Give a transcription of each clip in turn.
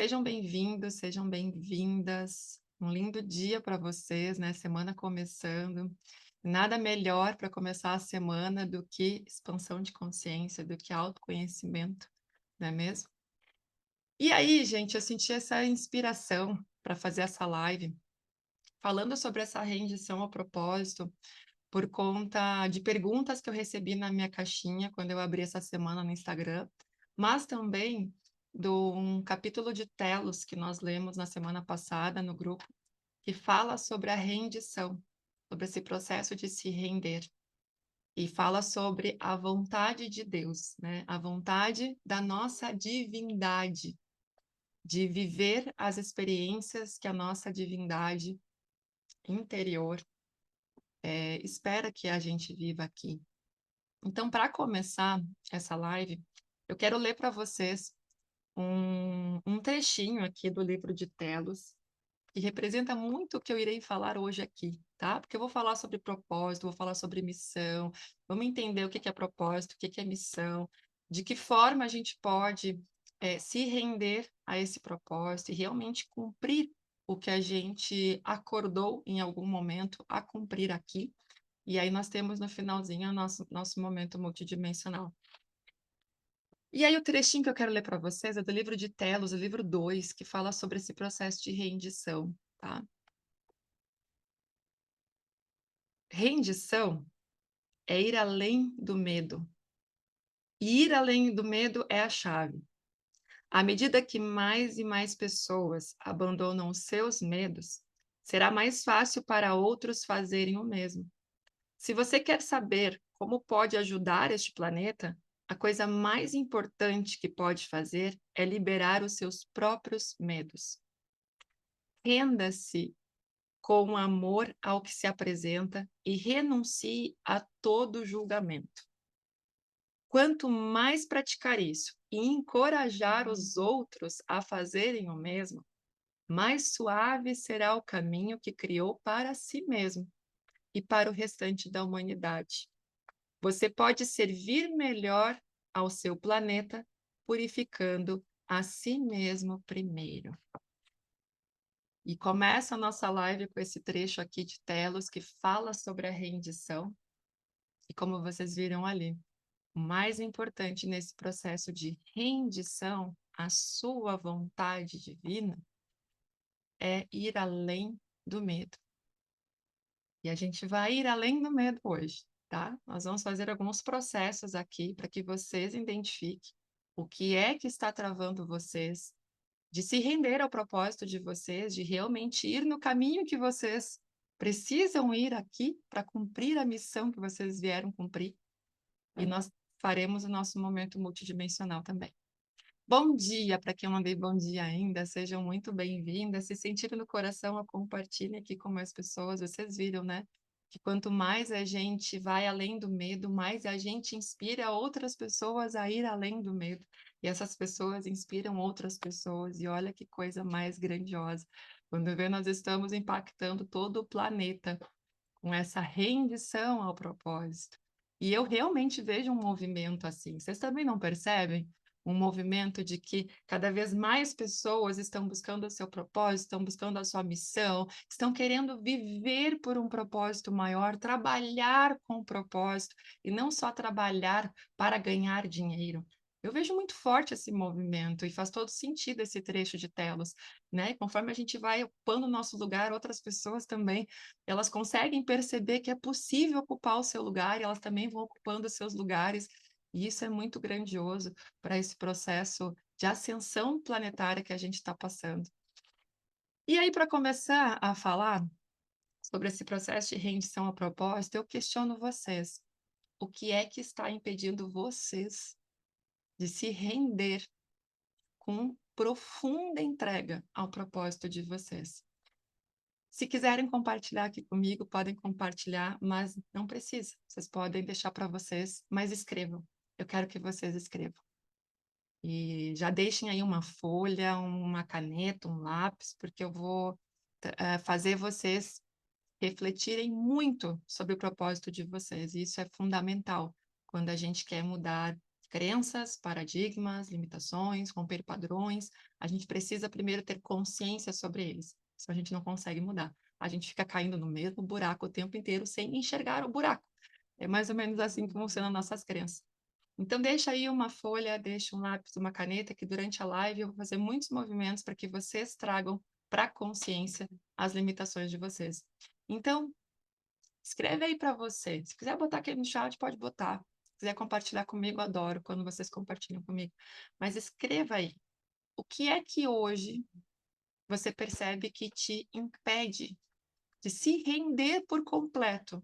Sejam bem-vindos, sejam bem-vindas. Um lindo dia para vocês, né? Semana começando. Nada melhor para começar a semana do que expansão de consciência, do que autoconhecimento, não é mesmo? E aí, gente, eu senti essa inspiração para fazer essa live, falando sobre essa rendição ao propósito, por conta de perguntas que eu recebi na minha caixinha quando eu abri essa semana no Instagram, mas também do um capítulo de Telos que nós lemos na semana passada no grupo, que fala sobre a rendição, sobre esse processo de se render, e fala sobre a vontade de Deus, né? A vontade da nossa divindade, de viver as experiências que a nossa divindade interior espera que a gente viva aqui. Então, para começar essa live, eu quero ler para vocês um trechinho aqui do livro de Telos, que representa muito o que eu irei falar hoje aqui, tá? Porque eu vou falar sobre propósito, vou falar sobre missão, vamos entender o que é propósito, o que é missão, de que forma a gente pode se render a esse propósito e realmente cumprir o que a gente acordou em algum momento a cumprir aqui. E aí nós temos no finalzinho o nosso momento multidimensional. E aí o trechinho que eu quero ler para vocês é do livro de Telos, o livro 2, que fala sobre esse processo de rendição, tá? Rendição é ir além do medo. E ir além do medo é a chave. À medida que mais e mais pessoas abandonam os seus medos, será mais fácil para outros fazerem o mesmo. Se você quer saber como pode ajudar este planeta, a coisa mais importante que pode fazer é liberar os seus próprios medos. Renda-se com amor ao que se apresenta e renuncie a todo julgamento. Quanto mais praticar isso e encorajar os outros a fazerem o mesmo, mais suave será o caminho que criou para si mesmo e para o restante da humanidade. Você pode servir melhor ao seu planeta purificando a si mesmo primeiro. E começa a nossa live com esse trecho aqui de Telos que fala sobre a rendição. E como vocês viram ali, o mais importante nesse processo de rendição à sua vontade divina é ir além do medo. E a gente vai ir além do medo hoje, tá? Nós vamos fazer alguns processos aqui para que vocês identifiquem o que é que está travando vocês de se render ao propósito de vocês, de realmente ir no caminho que vocês precisam ir aqui para cumprir a missão que vocês vieram cumprir. E nós faremos o nosso momento multidimensional também. Bom dia para quem eu mandei bom dia ainda, sejam muito bem-vindas. Se sentirem no coração, compartilhem aqui com mais pessoas. Vocês viram, né? Que quanto mais a gente vai além do medo, mais a gente inspira outras pessoas a ir além do medo. E essas pessoas inspiram outras pessoas. E olha que coisa mais grandiosa. Quando vê, nós estamos impactando todo o planeta com essa rendição ao propósito. E eu realmente vejo um movimento assim. Vocês também não percebem? Um movimento de que cada vez mais pessoas estão buscando o seu propósito, estão buscando a sua missão, estão querendo viver por um propósito maior, trabalhar com o propósito e não só trabalhar para ganhar dinheiro. Eu vejo muito forte esse movimento e faz todo sentido esse trecho de Telos, né? Conforme a gente vai ocupando o nosso lugar, outras pessoas também, elas conseguem perceber que é possível ocupar o seu lugar e elas também vão ocupando os seus lugares. E isso é muito grandioso para esse processo de ascensão planetária que a gente está passando. E aí, para começar a falar sobre esse processo de rendição a propósito, eu questiono vocês. O que é que está impedindo vocês de se render com profunda entrega ao propósito de vocês? Se quiserem compartilhar aqui comigo, podem compartilhar, mas não precisa. Vocês podem deixar para vocês, mas escrevam. Eu quero que vocês escrevam. E já deixem aí uma folha, uma caneta, um lápis, porque eu vou fazer vocês refletirem muito sobre o propósito de vocês. E isso é fundamental quando a gente quer mudar crenças, paradigmas, limitações, romper padrões. A gente precisa primeiro ter consciência sobre eles, senão a gente não consegue mudar. A gente fica caindo no mesmo buraco o tempo inteiro sem enxergar o buraco. É mais ou menos assim que funcionam nossas crenças. Então, deixa aí uma folha, deixa um lápis, uma caneta, que durante a live eu vou fazer muitos movimentos para que vocês tragam para a consciência as limitações de vocês. Então, escreve aí para você. Se quiser botar aqui no chat, pode botar. Se quiser compartilhar comigo, adoro quando vocês compartilham comigo. Mas escreva aí. O que é que hoje você percebe que te impede de se render por completo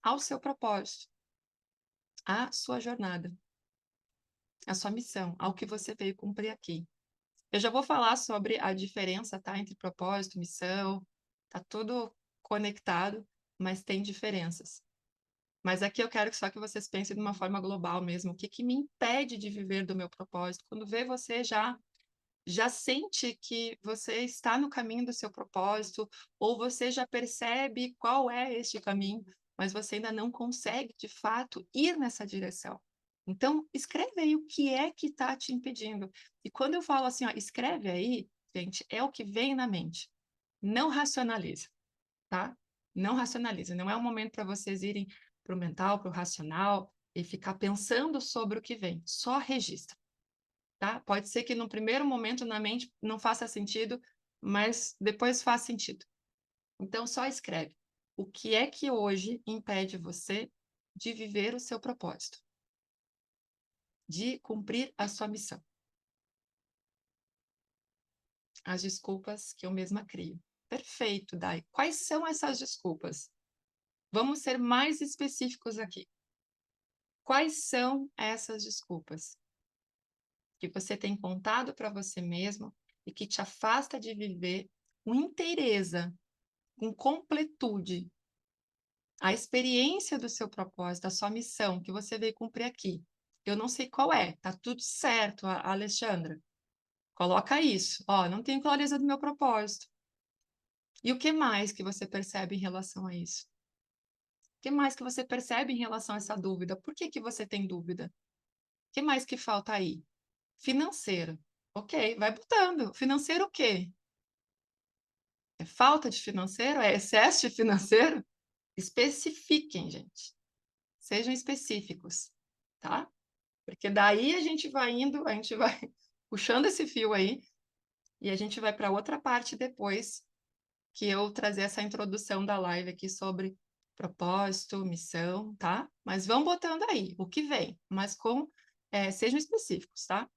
ao seu propósito, à sua jornada, à sua missão, ao que você veio cumprir aqui? Eu já vou falar sobre a diferença, tá, entre propósito, missão, tá tudo conectado, mas tem diferenças. Mas aqui eu quero só que vocês pensem de uma forma global mesmo. O que que me impede de viver do meu propósito? Quando vê você já sente que você está no caminho do seu propósito, ou você já percebe qual é este caminho, mas você ainda não consegue, de fato, ir nessa direção. Então, escreve aí o que é que está te impedindo. E quando eu falo assim, ó, escreve aí, gente, é o que vem na mente. Não racionaliza, tá? Não racionaliza. Não é um momento para vocês irem para o mental, para o racional e ficar pensando sobre o que vem. Só registra. Tá? Pode ser que no primeiro momento na mente não faça sentido, mas depois faz sentido. Então, só escreve. O que é que hoje impede você de viver o seu propósito? De cumprir a sua missão? As desculpas que eu mesma crio. Perfeito, Dai. Quais são essas desculpas? Vamos ser mais específicos aqui. Quais são essas desculpas que você tem contado para você mesmo e que te afasta de viver com inteireza, com completude, a experiência do seu propósito, a sua missão que você veio cumprir aqui? Eu não sei qual é, tá tudo certo, Alexandra. Coloca isso. Ó, não tenho clareza do meu propósito. E o que mais que você percebe em relação a isso? O que mais que você percebe em relação a essa dúvida? Por que que você tem dúvida? O que mais que falta aí? Financeiro. Ok, vai botando. Financeiro o quê? É falta de financeiro? É excesso de financeiro? Especifiquem, gente. Sejam específicos, tá? Porque daí a gente vai indo, a gente vai puxando esse fio aí e a gente vai para outra parte depois que eu trazer essa introdução da live aqui sobre propósito, missão, tá? Mas vão botando aí o que vem, mas sejam específicos, tá?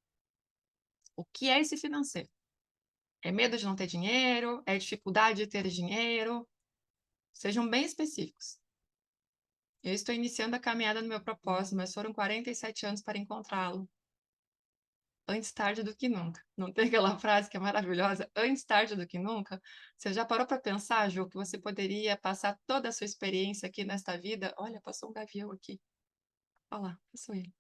O que é esse financeiro? É medo de não ter dinheiro? É dificuldade de ter dinheiro? Sejam bem específicos. Eu estou iniciando a caminhada no meu propósito, mas foram 47 anos para encontrá-lo. Antes tarde do que nunca. Não tem aquela frase que é maravilhosa? Antes tarde do que nunca? Você já parou para pensar, Ju, que você poderia passar toda a sua experiência aqui nesta vida? Olha, passou um gavião aqui. Olha lá, passou ele.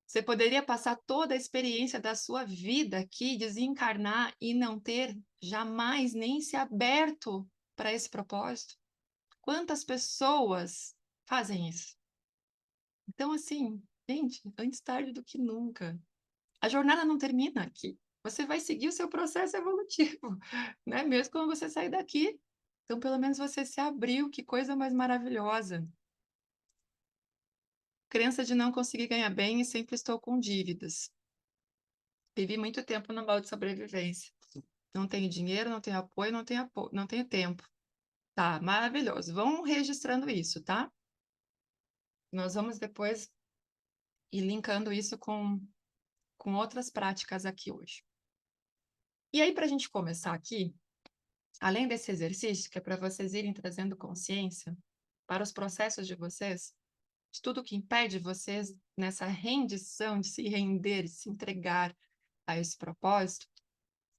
Você poderia passar toda a experiência da sua vida aqui, desencarnar e não ter jamais nem se aberto para esse propósito? Quantas pessoas fazem isso? Então, assim, gente, antes tarde do que nunca. A jornada não termina aqui. Você vai seguir o seu processo evolutivo, né? Mesmo quando você sair daqui. Então, pelo menos você se abriu, que coisa mais maravilhosa. Crença de não conseguir ganhar bem e sempre estou com dívidas. Vivi muito tempo no balde de sobrevivência. Não tenho dinheiro, não tenho apoio, não tenho tempo. Tá, maravilhoso. Vão registrando isso, tá? Nós vamos depois ir linkando isso com outras práticas aqui hoje. E aí, para a gente começar aqui, além desse exercício, que é para vocês irem trazendo consciência para os processos de vocês, de tudo que impede vocês nessa rendição, de se render, de se entregar a esse propósito,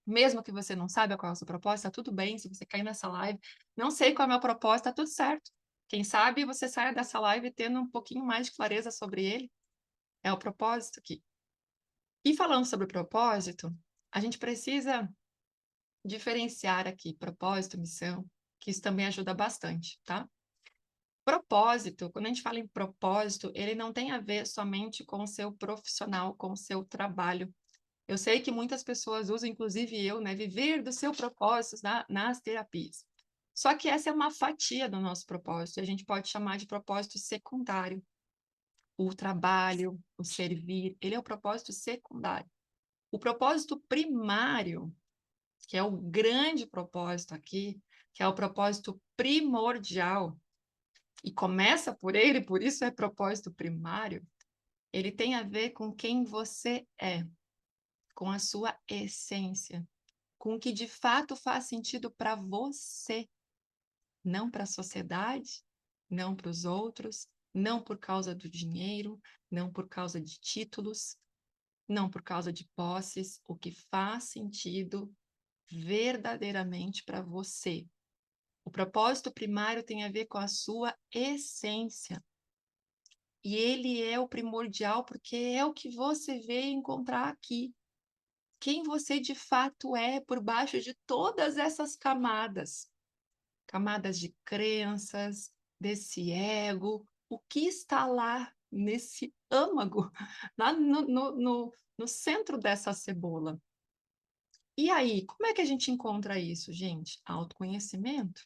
mesmo que você não saiba qual é o seu propósito, tá tudo bem se você cair nessa live, não sei qual é o meu propósito, tá tudo certo. Quem sabe você saia dessa live tendo um pouquinho mais de clareza sobre ele. É o propósito aqui. E falando sobre propósito, a gente precisa diferenciar aqui propósito, missão, que isso também ajuda bastante, tá? Propósito, quando a gente fala em propósito, ele não tem a ver somente com o seu profissional, com o seu trabalho. Eu sei que muitas pessoas usam, inclusive eu, né, viver do seu propósito nas terapias. Só que essa é uma fatia do nosso propósito, e a gente pode chamar de propósito secundário. O trabalho, o servir, ele é o propósito secundário. O propósito primário, que é o grande propósito aqui, que é o propósito primordial, e começa por ele, por isso é propósito primário, ele tem a ver com quem você é, com a sua essência, com o que de fato faz sentido para você, não para a sociedade, não para os outros, não por causa do dinheiro, não por causa de títulos, não por causa de posses, o que faz sentido verdadeiramente para você. O propósito primário tem a ver com a sua essência. E ele é o primordial porque é o que você veio encontrar aqui. Quem você de fato é por baixo de todas essas camadas. Camadas de crenças, desse ego. O que está lá nesse âmago, lá no centro dessa cebola. E aí, como é que a gente encontra isso, gente? Autoconhecimento.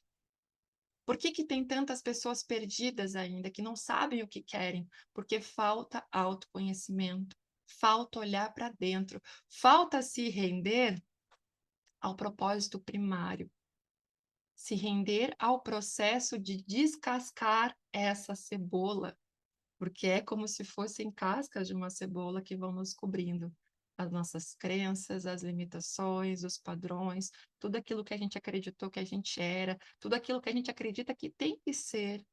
Por que que tem tantas pessoas perdidas ainda, que não sabem o que querem? Porque falta autoconhecimento, falta olhar para dentro, falta se render ao propósito primário, se render ao processo de descascar essa cebola, porque é como se fossem cascas de uma cebola que vão nos cobrindo. As nossas crenças, as limitações, os padrões, tudo aquilo que a gente acreditou que a gente era, tudo aquilo que a gente acredita que tem que ser,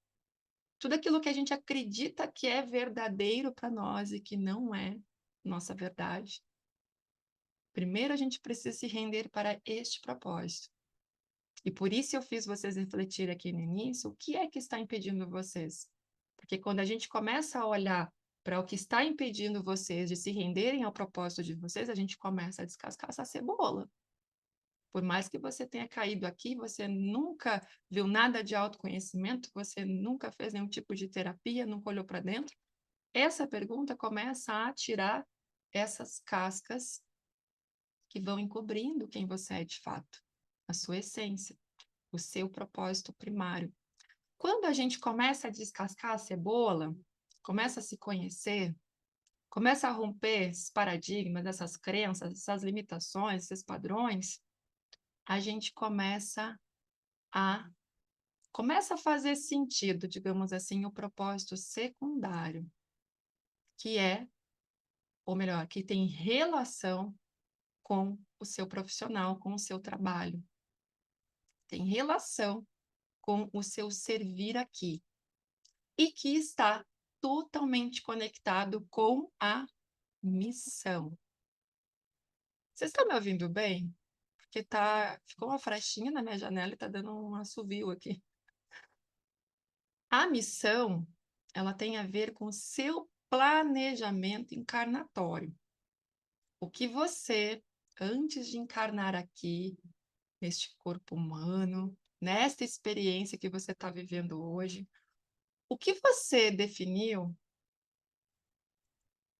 tudo aquilo que a gente acredita que é verdadeiro para nós e que não é nossa verdade. Primeiro a gente precisa se render para este propósito. E por isso eu fiz vocês refletir aqui no início, o que é que está impedindo vocês? Porque quando a gente começa a olhar para o que está impedindo vocês de se renderem ao propósito de vocês, a gente começa a descascar essa cebola. Por mais que você tenha caído aqui, você nunca viu nada de autoconhecimento, você nunca fez nenhum tipo de terapia, nunca olhou para dentro. Essa pergunta começa a tirar essas cascas que vão encobrindo quem você é de fato, a sua essência, o seu propósito primário. Quando a gente começa a descascar a cebola, começa a se conhecer, começa a romper esses paradigmas, essas crenças, essas limitações, esses padrões, a gente a começa a fazer sentido, digamos assim, o propósito secundário, que é, ou melhor, que tem relação com o seu profissional, com o seu trabalho. Tem relação com o seu servir aqui. E que está totalmente conectado com a missão. Vocês estão me ouvindo bem? Porque ficou uma frechinha na minha janela e está dando um assovio aqui. A missão, ela tem a ver com o seu planejamento encarnatório. O que você, antes de encarnar aqui, neste corpo humano, nesta experiência que você está vivendo hoje, o que você definiu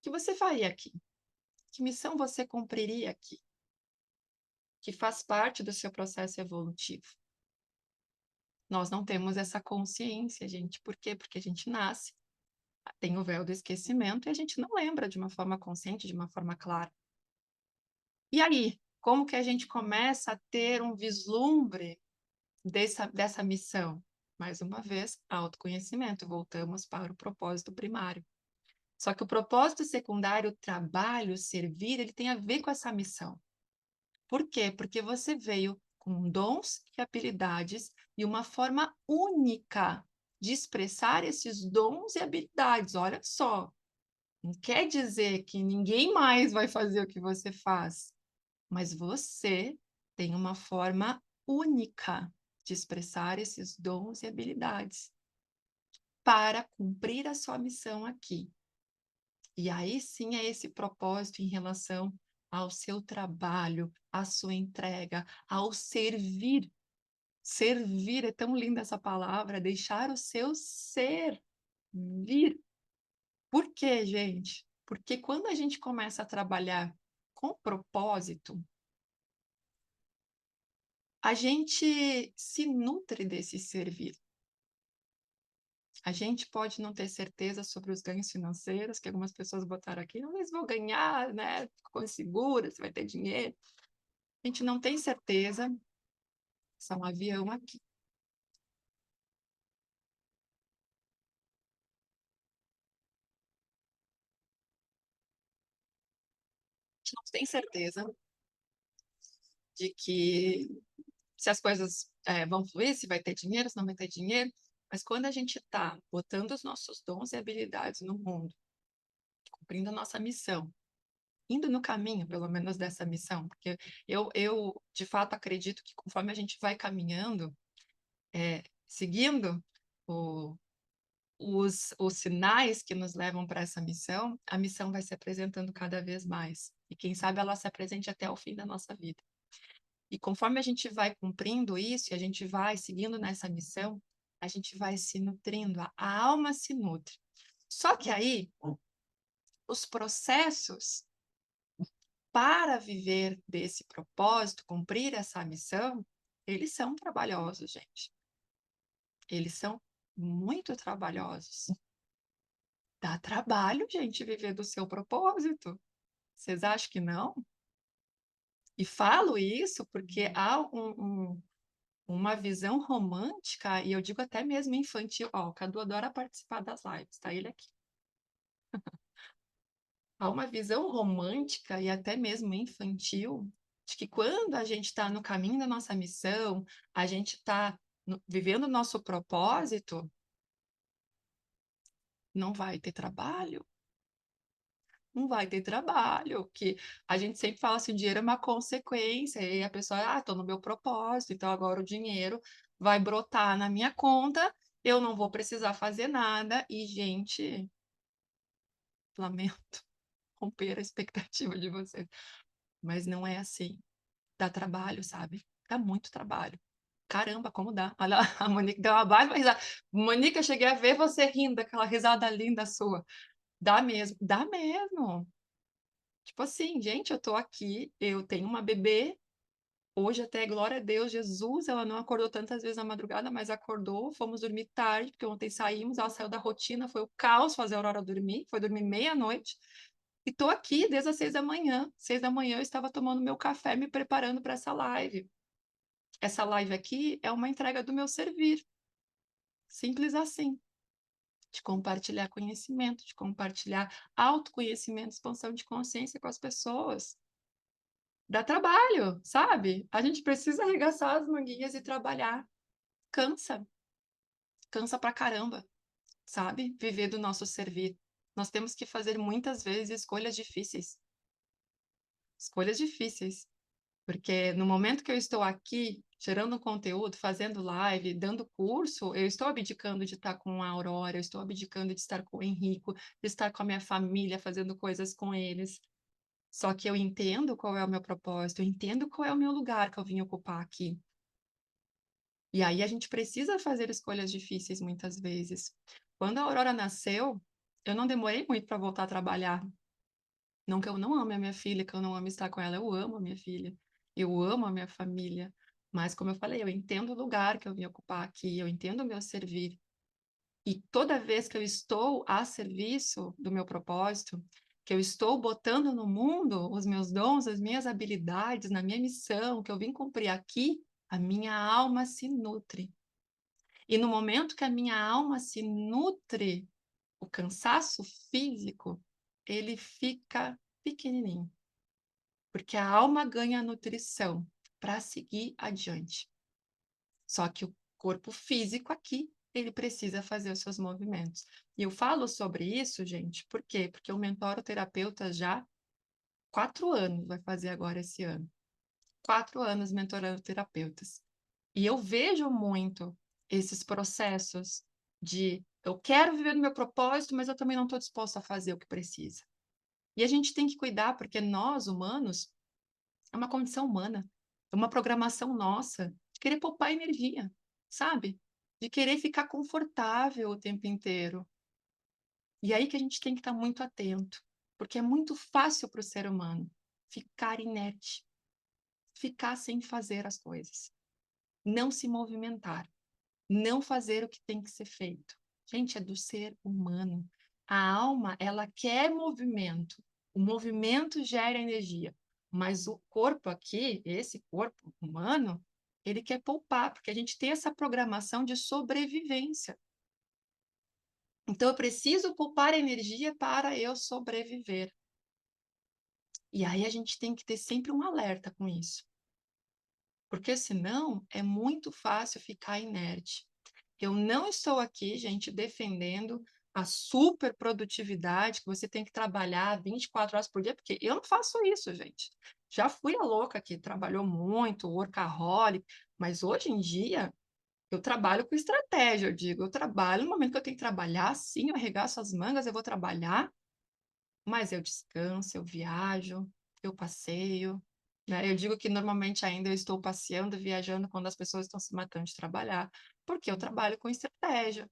que você faria aqui? Que missão você cumpriria aqui? Que faz parte do seu processo evolutivo. Nós não temos essa consciência, gente. Por quê? Porque a gente nasce, tem o véu do esquecimento e a gente não lembra de uma forma consciente, de uma forma clara. E aí, como que a gente começa a ter um vislumbre dessa missão? Mais uma vez, autoconhecimento. Voltamos para o propósito primário. Só que o propósito secundário, o trabalho, o servir, ele tem a ver com essa missão. Por quê? Porque você veio com dons e habilidades e uma forma única de expressar esses dons e habilidades. Olha só, não quer dizer que ninguém mais vai fazer o que você faz, mas você tem uma forma única de expressar esses dons e habilidades para cumprir a sua missão aqui. E aí sim é esse propósito em relação ao seu trabalho, à sua entrega, ao servir. Servir é tão linda essa palavra, deixar o seu ser vir. Por quê, gente? Porque quando a gente começa a trabalhar com propósito, a gente se nutre desse servir. A gente pode não ter certeza sobre os ganhos financeiros, que algumas pessoas botaram aqui, mas vou ganhar, né? Ficou insegura, você vai ter dinheiro. A gente não tem certeza, só um avião aqui. A gente não tem certeza de que se as coisas vão fluir, se vai ter dinheiro, se não vai ter dinheiro. Mas quando a gente está botando os nossos dons e habilidades no mundo, cumprindo a nossa missão, indo no caminho, pelo menos, dessa missão, porque eu de fato acredito que conforme a gente vai caminhando, seguindo o, os sinais que nos levam para essa missão, a missão vai se apresentando cada vez mais. E quem sabe ela se apresente até o fim da nossa vida. E conforme a gente vai cumprindo isso, e a gente vai seguindo nessa missão, a gente vai se nutrindo, a alma se nutre. Só que aí, os processos para viver desse propósito, cumprir essa missão, eles são trabalhosos, gente. Eles são muito trabalhosos. Dá trabalho, gente, viver do seu propósito. Vocês acham que não? E falo isso porque há uma visão romântica, e eu digo até mesmo infantil. Ó, o Cadu adora participar das lives, tá ele aqui. Há uma visão romântica e até mesmo infantil de que quando a gente está no caminho da nossa missão, a gente está vivendo o nosso propósito, não vai ter trabalho. Não vai ter trabalho, que a gente sempre fala assim, o dinheiro é uma consequência, e a pessoa, estou no meu propósito, então agora o dinheiro vai brotar na minha conta, eu não vou precisar fazer nada, e, gente, lamento romper a expectativa de vocês, mas não é assim. Dá trabalho, sabe? Dá muito trabalho. Caramba, como dá? Olha, a Monique deu uma baita risada. Monique, eu cheguei a ver você rindo, aquela risada linda sua. Dá mesmo, dá mesmo. Tipo assim, gente, eu tô aqui, eu tenho uma bebê, hoje até, glória a Deus, Jesus, ela não acordou tantas vezes na madrugada, mas acordou, fomos dormir tarde, porque ontem saímos, ela saiu da rotina, foi o caos fazer a Aurora dormir, foi dormir meia-noite, e tô aqui desde as 6 da manhã. 6 da manhã eu estava tomando meu café, me preparando para essa live. Essa live aqui é uma entrega do meu servir, simples assim, de compartilhar conhecimento, de compartilhar autoconhecimento, expansão de consciência com as pessoas. Dá trabalho, sabe? A gente precisa arregaçar as manguinhas e trabalhar. Cansa, cansa pra caramba, sabe? Viver do nosso servir. Nós temos que fazer muitas vezes escolhas difíceis, porque no momento que eu estou aqui gerando conteúdo, fazendo live, dando curso, eu estou abdicando de estar com a Aurora, eu estou abdicando de estar com o Henrico, de estar com a minha família, fazendo coisas com eles. Só que eu entendo qual é o meu propósito, eu entendo qual é o meu lugar que eu vim ocupar aqui. E aí a gente precisa fazer escolhas difíceis muitas vezes. Quando a Aurora nasceu, eu não demorei muito para voltar a trabalhar. Não que eu não ame a minha filha, que eu não ame estar com ela, eu amo a minha filha, eu amo a minha família. Mas, como eu falei, eu entendo o lugar que eu vim ocupar aqui, eu entendo o meu servir. E toda vez que eu estou a serviço do meu propósito, que eu estou botando no mundo os meus dons, as minhas habilidades, na minha missão, que eu vim cumprir aqui, a minha alma se nutre. E no momento que a minha alma se nutre, o cansaço físico, ele fica pequenininho, porque a alma ganha nutrição para seguir adiante. Só que o corpo físico aqui, ele precisa fazer os seus movimentos. E eu falo sobre isso, gente, por quê? Porque eu mentoro terapeutas já 4 anos, vai fazer agora esse ano. 4 anos mentorando terapeutas. E eu vejo muito esses processos de eu quero viver no meu propósito, mas eu também não estou disposta a fazer o que precisa. E a gente tem que cuidar, porque nós, humanos, é uma condição humana, é uma programação nossa de querer poupar energia, sabe? De querer ficar confortável o tempo inteiro. E aí que a gente tem que estar muito atento, porque é muito fácil para o ser humano ficar inerte, ficar sem fazer as coisas, não se movimentar, não fazer o que tem que ser feito. Gente, é do ser humano. A alma, ela quer movimento. O movimento gera energia. Mas o corpo aqui, esse corpo humano, ele quer poupar, porque a gente tem essa programação de sobrevivência. Então, eu preciso poupar energia para eu sobreviver. E aí a gente tem que ter sempre um alerta com isso. Porque senão é muito fácil ficar inerte. Eu não estou aqui, gente, defendendo a super produtividade, que você tem que trabalhar 24 horas por dia, porque eu não faço isso, gente. Já fui a louca que trabalhou muito, workaholic, mas hoje em dia eu trabalho com estratégia, eu digo, eu trabalho no momento que eu tenho que trabalhar, sim, eu arregaço as mangas, eu vou trabalhar, mas eu descanso, eu viajo, eu passeio, né? Eu digo que normalmente ainda eu estou passeando, viajando quando as pessoas estão se matando de trabalhar, porque eu trabalho com estratégia.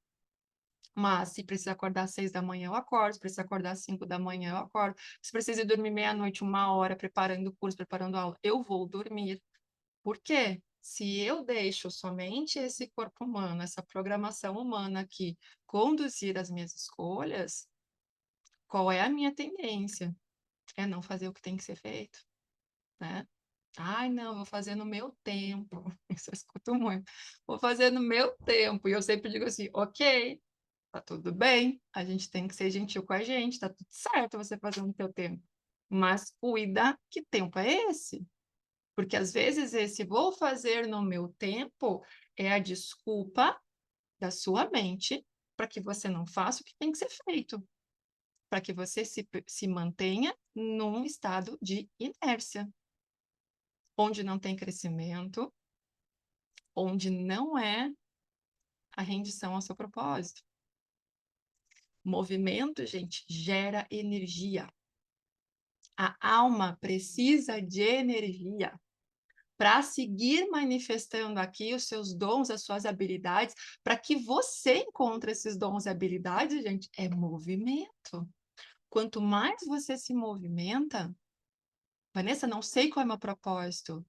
Mas se precisa acordar às 6 da manhã, eu acordo. Se precisa acordar às 5 da manhã, eu acordo. Se precisa ir dormir meia-noite, 1 hora, preparando o curso, preparando a aula, eu vou dormir. Por quê? Se eu deixo somente esse corpo humano, essa programação humana aqui, conduzir as minhas escolhas, qual é a minha tendência? É não fazer o que tem que ser feito, né? Ai, não, vou fazer no meu tempo. Isso eu escuto muito. Vou fazer no meu tempo. E eu sempre digo assim, ok, tá tudo bem, a gente tem que ser gentil com a gente, tá tudo certo você fazer no teu tempo. Mas cuida que tempo é esse? Porque às vezes esse vou fazer no meu tempo é a desculpa da sua mente para que você não faça o que tem que ser feito, para que você se mantenha num estado de inércia, onde não tem crescimento, onde não é a rendição ao seu propósito. Movimento, gente, gera energia. A alma precisa de energia para seguir manifestando aqui os seus dons, as suas habilidades, para que você encontre esses dons e habilidades, gente, é movimento. Quanto mais você se movimenta, Vanessa, não sei qual é o meu propósito.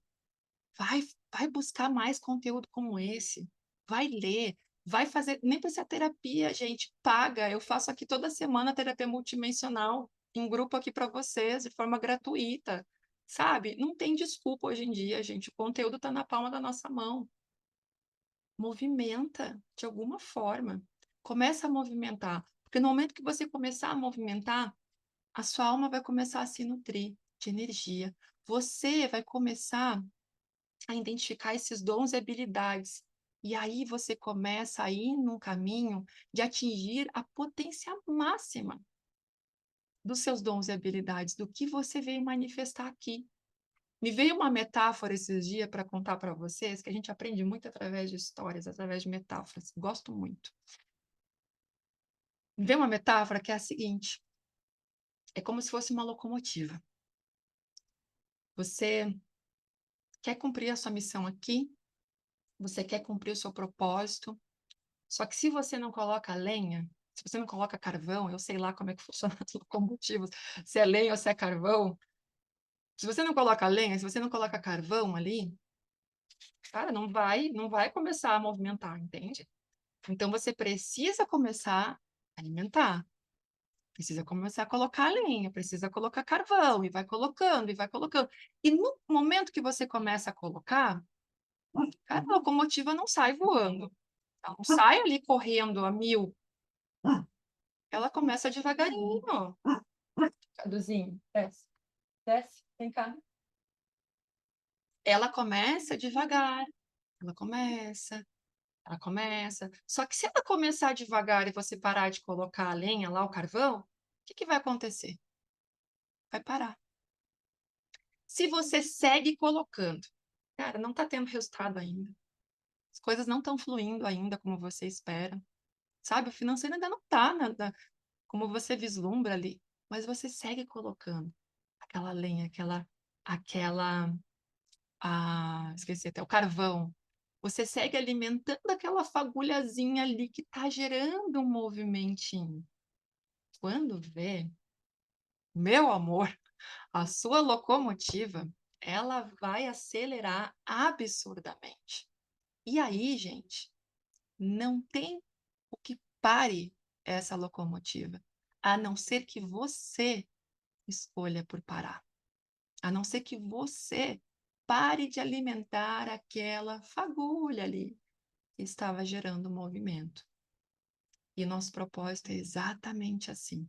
Vai buscar mais conteúdo como esse. Vai ler, vai fazer, nem precisa terapia, gente, paga. Eu faço aqui toda semana terapia multidimensional em grupo aqui para vocês, de forma gratuita. Sabe? Não tem desculpa hoje em dia, gente. O conteúdo está na palma da nossa mão. Movimenta de alguma forma. Começa a movimentar. Porque no momento que você começar a movimentar, a sua alma vai começar a se nutrir de energia. Você vai começar a identificar esses dons e habilidades. E aí você começa a ir num caminho de atingir a potência máxima dos seus dons e habilidades, do que você veio manifestar aqui. Me veio uma metáfora esses dias para contar para vocês, que a gente aprende muito através de histórias, através de metáforas. Gosto muito. Me veio uma metáfora que é a seguinte: é como se fosse uma locomotiva. Você quer cumprir a sua missão aqui, você quer cumprir o seu propósito, só que se você não coloca lenha, se você não coloca carvão, eu sei lá como é que funciona as locomotivas, se é lenha ou se é carvão. Se você não coloca lenha, se você não coloca carvão ali, cara, não vai começar a movimentar, entende? Então você precisa começar a alimentar, precisa começar a colocar lenha, precisa colocar carvão, e vai colocando, e vai colocando. E no momento que você começa a colocar, cara, a locomotiva não sai voando, ela não sai ali correndo a 1000, ela começa devagarinho. Caduzinho, desce, desce, vem cá. Ela começa devagar, ela começa, ela começa. Só que se ela começar devagar e você parar de colocar a lenha lá, o carvão, o que que vai acontecer? Vai parar. Se você segue colocando, cara, não está tendo resultado ainda. As coisas não estão fluindo ainda como você espera. Sabe, o financeiro ainda não está como você vislumbra ali, mas você segue colocando aquela lenha, esqueci até, o carvão. Você segue alimentando aquela fagulhazinha ali que está gerando um movimentinho. Quando vê, meu amor, a sua locomotiva, ela vai acelerar absurdamente. E aí, gente, não tem o que pare essa locomotiva, a não ser que você escolha por parar. A não ser que você pare de alimentar aquela fagulha ali que estava gerando movimento. E nosso propósito é exatamente assim.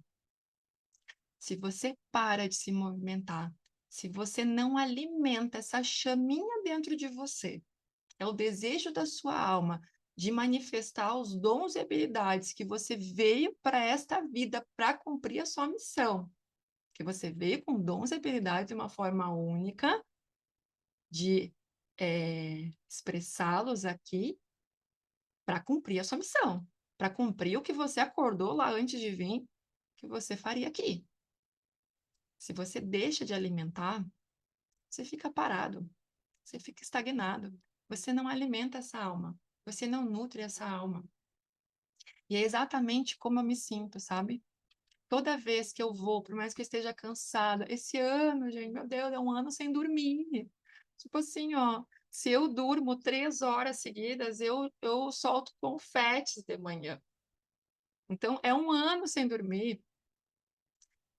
Se você para de se movimentar, se você não alimenta essa chaminha dentro de você, é o desejo da sua alma de manifestar os dons e habilidades que você veio para esta vida para cumprir a sua missão. Que você veio com dons e habilidades de uma forma única de expressá-los aqui para cumprir a sua missão, para cumprir o que você acordou lá antes de vir, que você faria aqui. Se você deixa de alimentar, você fica parado, você fica estagnado, você não alimenta essa alma, você não nutre essa alma. E é exatamente como eu me sinto, sabe? Toda vez que eu vou, por mais que eu esteja cansada, esse ano, gente, meu Deus, é um ano sem dormir. Tipo assim, ó, se eu durmo 3 horas seguidas, eu solto confetes de manhã. Então, é um ano sem dormir.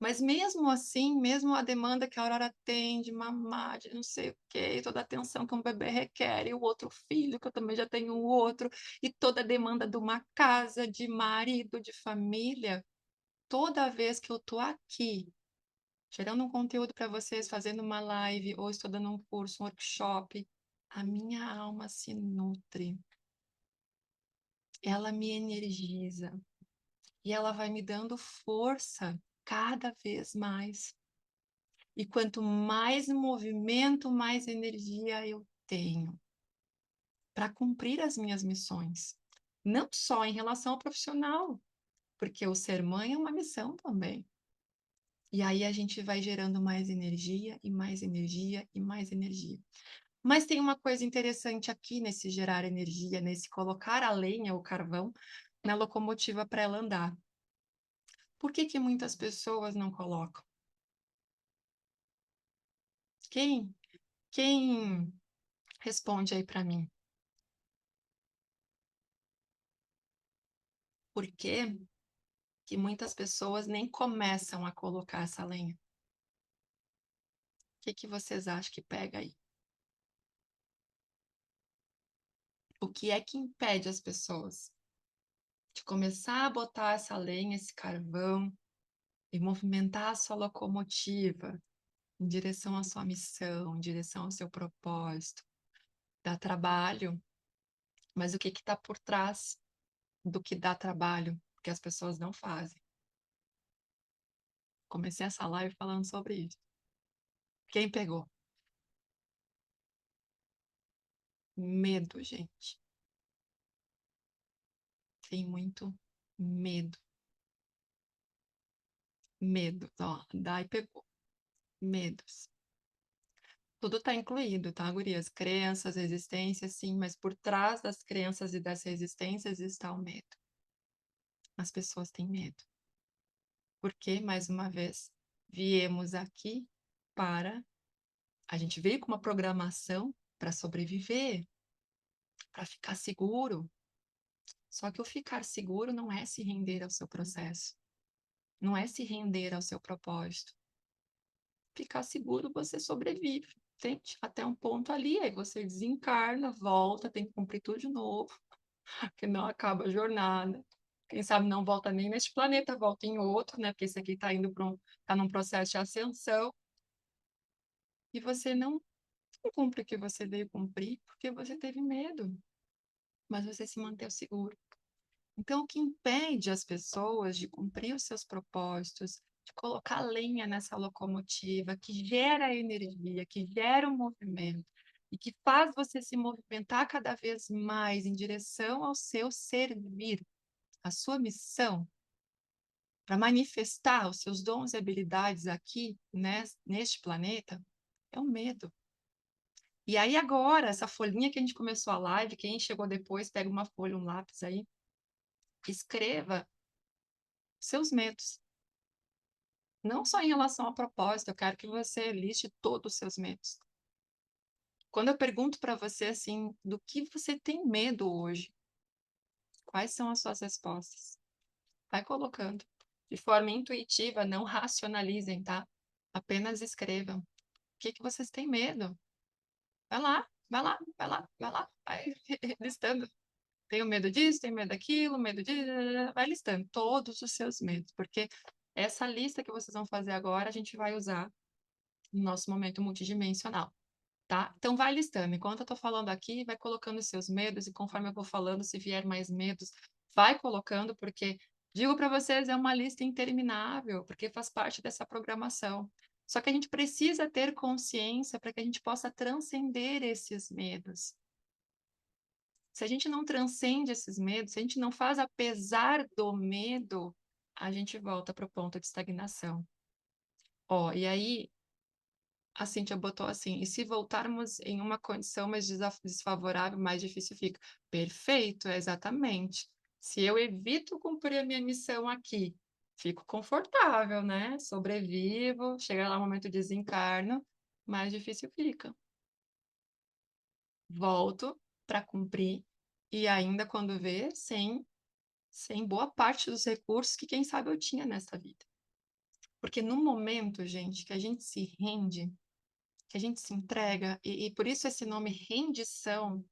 Mas mesmo assim, mesmo a demanda que a Aurora tem de mamar, de não sei o quê, toda a atenção que um bebê requer, e o outro filho, que eu também já tenho o outro, e toda a demanda de uma casa, de marido, de família, toda vez que eu tô aqui, gerando um conteúdo para vocês, fazendo uma live, ou estou dando um curso, um workshop, a minha alma se nutre, ela me energiza, e ela vai me dando força cada vez mais. E quanto mais movimento, mais energia eu tenho para cumprir as minhas missões. Não só em relação ao profissional, porque o ser mãe é uma missão também. E aí a gente vai gerando mais energia e mais energia e mais energia. Mas tem uma coisa interessante aqui nesse gerar energia, nesse colocar a lenha, o carvão, na locomotiva para ela andar. Por que que muitas pessoas não colocam? Quem? Quem responde aí para mim? Por quê que muitas pessoas nem começam a colocar essa lenha? O que que vocês acham que pega aí? O que é que impede as pessoas de começar a botar essa lenha, esse carvão e movimentar a sua locomotiva em direção à sua missão, em direção ao seu propósito? Dá trabalho, mas o que que está por trás do que dá trabalho, que as pessoas não fazem? Comecei essa live falando sobre isso. Quem pegou? Medo, gente. Tem muito medo. Medo, ó, daí pegou. Medos. Tudo está incluído, tá, gurias? Crenças, resistências, sim, mas por trás das crenças e das resistências está o medo. As pessoas têm medo. Porque, mais uma vez, viemos aqui para. A gente veio com uma programação para sobreviver, para ficar seguro. Só que o ficar seguro não é se render ao seu processo, não é se render ao seu propósito. Ficar seguro, você sobrevive. Entende? Até um ponto ali, aí você desencarna, volta, tem que cumprir tudo de novo, que não acaba a jornada. Quem sabe não volta nem neste planeta, volta em outro, né? Porque esse aqui está indo tá num processo de ascensão, e você não cumpre o que você veio cumprir, porque você teve medo, mas você se manteve seguro. Então, o que impede as pessoas de cumprir os seus propósitos, de colocar lenha nessa locomotiva que gera energia, que gera um movimento e que faz você se movimentar cada vez mais em direção ao seu servir, à sua missão, para manifestar os seus dons e habilidades aqui, né, neste planeta, é o medo. E aí agora, essa folhinha que a gente começou a live, quem chegou depois, pega uma folha, um lápis aí, escreva seus medos. Não só em relação ao propósito, eu quero que você liste todos os seus medos. Quando eu pergunto para você assim, do que você tem medo hoje? Quais são as suas respostas? Vai colocando. De forma intuitiva, não racionalizem, tá? Apenas escrevam. O que que vocês têm medo? Vai lá, vai lá, vai lá, vai lá. Vai listando. Tenho medo disso, tenho medo daquilo, medo de... Vai listando todos os seus medos, porque essa lista que vocês vão fazer agora, a gente vai usar no nosso momento multidimensional, tá? Então vai listando. Enquanto eu tô falando aqui, vai colocando os seus medos e conforme eu vou falando, se vier mais medos, vai colocando, porque digo para vocês, é uma lista interminável, porque faz parte dessa programação. Só que a gente precisa ter consciência para que a gente possa transcender esses medos. Se a gente não transcende esses medos, se a gente não faz apesar do medo, a gente volta para o ponto de estagnação. Ó, e aí a Cíntia botou assim, e se voltarmos em uma condição mais desfavorável, mais difícil fica. Perfeito, exatamente. Se eu evito cumprir a minha missão aqui, fico confortável, né? Sobrevivo, chega lá o momento de desencarno, mais difícil fica. Volto para cumprir e ainda quando vê, sem boa parte dos recursos que quem sabe eu tinha nessa vida. Porque no momento, gente, que a gente se rende, que a gente se entrega, e por isso esse nome rendição,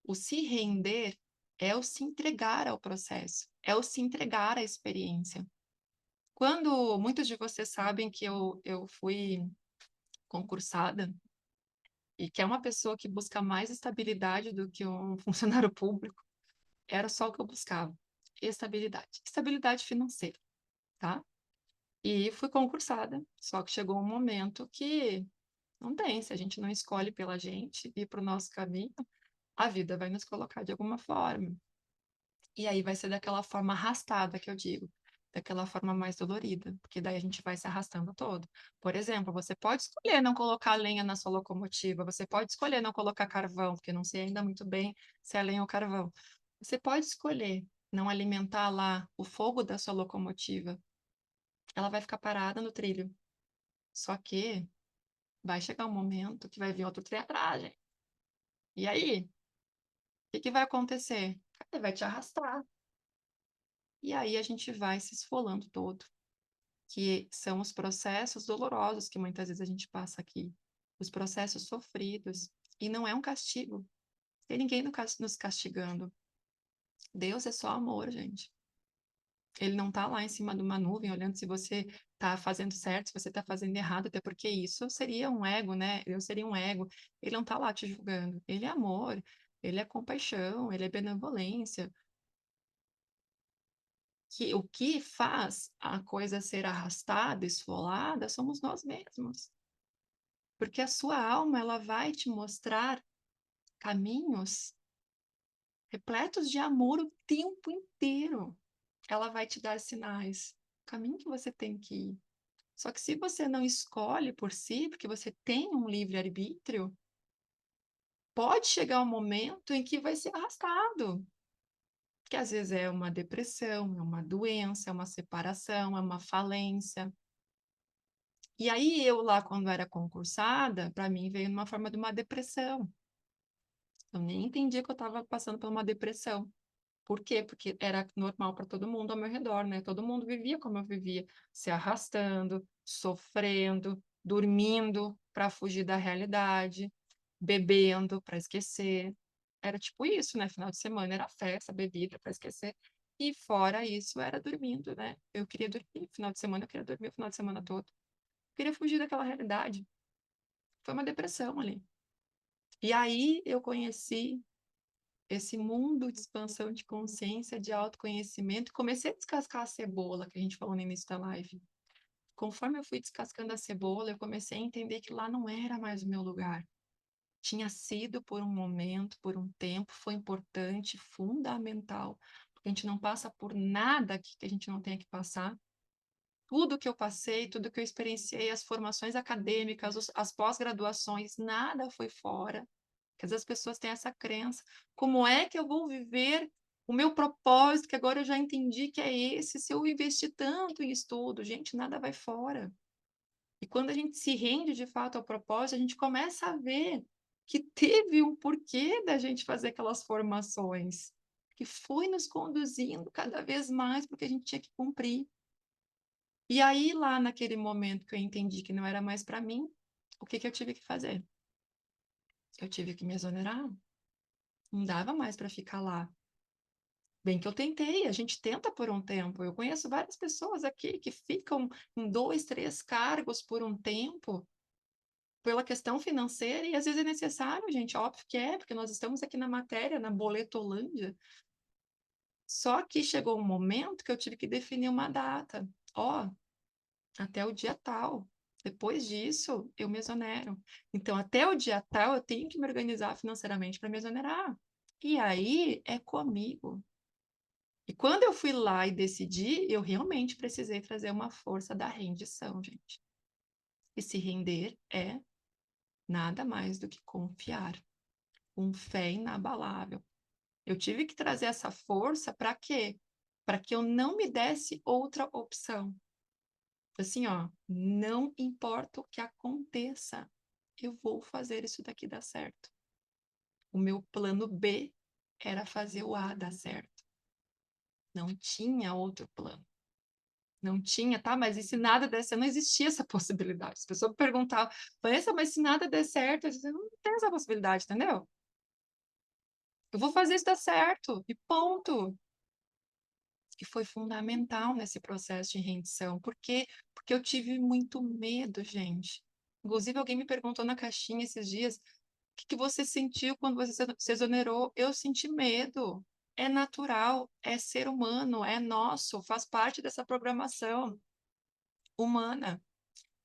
o se render é o se entregar ao processo, é o se entregar à experiência. Quando muitos de vocês sabem que eu fui concursada, e que é uma pessoa que busca mais estabilidade do que um funcionário público, era só o que eu buscava, estabilidade, estabilidade financeira, tá? E fui concursada, só que chegou um momento que não tem, se a gente não escolhe pela gente ir para o nosso caminho, a vida vai nos colocar de alguma forma. E aí vai ser daquela forma arrastada que eu digo, daquela forma mais dolorida, porque daí a gente vai se arrastando todo. Por exemplo, você pode escolher não colocar lenha na sua locomotiva, você pode escolher não colocar carvão, porque não sei ainda muito bem se é lenha ou carvão. Você pode escolher não alimentar lá o fogo da sua locomotiva, ela vai ficar parada no trilho. Só que vai chegar um momento que vai vir outro trem atrás, gente. E aí, o que que vai acontecer? Ele vai te arrastar. E aí a gente vai se esfolando todo, que são os processos dolorosos que muitas vezes a gente passa aqui, os processos sofridos. E não é um castigo. Tem ninguém nos castigando. Deus é só amor, gente. Ele não tá lá em cima de uma nuvem olhando se você tá fazendo certo, se você tá fazendo errado, até porque isso seria um ego, né? Eu seria um ego. Ele não tá lá te julgando. Ele é amor, ele é compaixão, ele é benevolência. Que o que faz a coisa ser arrastada, esfolada, somos nós mesmos. Porque a sua alma, ela vai te mostrar caminhos repletos de amor o tempo inteiro. Ela vai te dar sinais, o caminho que você tem que ir. Só que se você não escolhe por si, porque você tem um livre-arbítrio, pode chegar um momento em que vai ser arrastado. Que às vezes é uma depressão, é uma doença, é uma separação, é uma falência. E aí eu lá, quando era concursada, para mim veio numa forma de uma depressão. Eu nem entendia que eu estava passando por uma depressão. Por quê? Porque era normal para todo mundo ao meu redor, né? Todo mundo vivia como eu vivia, se arrastando, sofrendo, dormindo para fugir da realidade, bebendo para esquecer. Era tipo isso, né? Final de semana era festa, bebida para esquecer. E fora isso, era dormindo, né? Eu queria dormir. Final de semana, eu queria dormir o final de semana todo. Eu queria fugir daquela realidade. Foi uma depressão ali. E aí eu conheci esse mundo de expansão de consciência, de autoconhecimento, e comecei a descascar a cebola, que a gente falou no início da live. Conforme eu fui descascando a cebola, eu comecei a entender que lá não era mais o meu lugar. Tinha sido por um momento, por um tempo, foi importante, fundamental, porque a gente não passa por nada aqui que a gente não tenha que passar. tudo que eu passei, tudo que eu experienciei, as formações acadêmicas, as pós-graduações, nada foi fora. Porque às vezes as pessoas têm essa crença. Como é que eu vou viver o meu propósito, que agora eu já entendi que é esse, se eu investir tanto em estudo? Gente, nada vai fora. E quando a gente se rende de fato ao propósito, a gente começa a ver que teve um porquê da gente fazer aquelas formações, que foi nos conduzindo cada vez mais porque a gente tinha que cumprir. E aí, lá naquele momento que eu entendi que não era mais para mim, o que que eu tive que fazer? Eu tive que me exonerar. Não dava mais para ficar lá. Bem que eu tentei, a gente tenta por um tempo. Eu conheço várias pessoas aqui que ficam em 2, 3 cargos por um tempo, pela questão financeira, e às vezes é necessário, gente, óbvio que é, porque nós estamos aqui na matéria, na boletolândia. Só que chegou um momento que eu tive que definir uma data. Ó, até o dia tal. Depois disso, eu me exonero. Então, até o dia tal, eu tenho que me organizar financeiramente para me exonerar. E aí é comigo. E quando eu fui lá e decidi, eu realmente precisei trazer uma força da rendição, gente. E se render é nada mais do que confiar, com fé inabalável. Eu tive que trazer essa força para quê? Para que eu não me desse outra opção. Assim, ó, não importa o que aconteça, eu vou fazer isso daqui dar certo. O meu plano B era fazer o A dar certo. Não tinha outro plano. Não tinha, tá? Mas e se nada der certo? Não existia essa possibilidade. As pessoas perguntavam, Vanessa, mas se nada der certo, eu disse, não tem essa possibilidade, entendeu? Eu vou fazer isso dar certo, e ponto. E foi fundamental nesse processo de rendição. Por quê? Porque eu tive muito medo, gente. Inclusive, alguém me perguntou na caixinha esses dias, o que que você sentiu quando você se exonerou? Eu senti medo. É natural, é ser humano, é nosso, faz parte dessa programação humana.